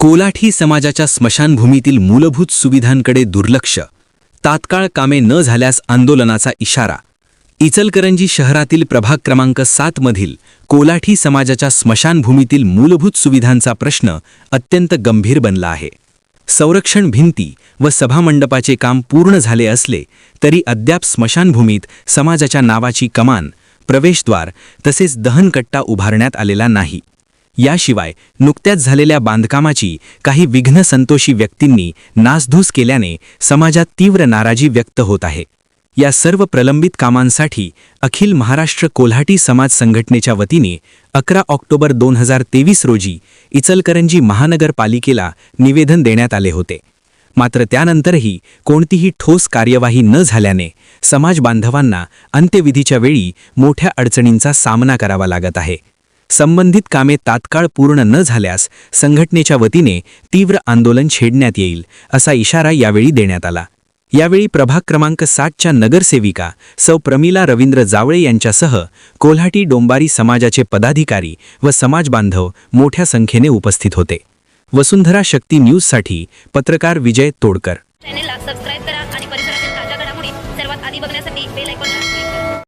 कोलाठी समाजाच्या स्मशानभूमीतील मूलभूत सुविधांकडे दुर्लक्ष, तात्काळ कामे न झाल्यास आंदोलनाचा इशारा. इचलकरंजी शहरातील प्रभाग क्रमांक 7 मधील कोलाठी समाजाच्या स्मशानभूमीतील मूलभूत सुविधांचा प्रश्न अत्यंत गंभीर बनला आहे. संरक्षण भिंती व सभामंडपाचे काम पूर्ण झाले असले तरी अद्याप स्मशानभूमीत समाजाच्या नावाची कमान, प्रवेशद्वार तसेच दहनकट्टा उभारण्यात आलेला नाही. याशिवाय नुकत्याच झालेल्या बांधकामाची काही विघ्नसंतोषी व्यक्तींनी नासधूस केल्याने समाजात तीव्र नाराजी व्यक्त होत आहे. या सर्व प्रलंबित कामांसाठी अखिल महाराष्ट्र कोल्हाटी समाज संघटनेच्या वतीने 11 ऑक्टोबर 2023 रोजी इचलकरंजी महानगरपालिकेला निवेदन देण्यात आले होते. मात्र त्यानंतरही कोणतीही ठोस कार्यवाही न झाल्याने समाज बांधवांना अंत्यविधीच्या वेळी मोठ्या अडचणींचा सामना करावा लागत आहे. संबंधित कामे तात्काळ पूर्ण न झाल्यास संघटनेच्या वतीने तीव्र आंदोलन छेडण्यात येईल असा इशारा यावेळी देण्यात आला. यावेळी प्रभाग क्रमांक 7च्या नगरसेविका सौ प्रमिला रवींद्र जावळे यांच्यासह कोल्हाटी डोंबारी समाजाचे पदाधिकारी व समाज बांधव मोठ्या संख्येने उपस्थित होते. वसुंधरा शक्ती न्यूजसाठी पत्रकार विजय तोडकर. चॅनेलला सबस्क्राइब करा आणि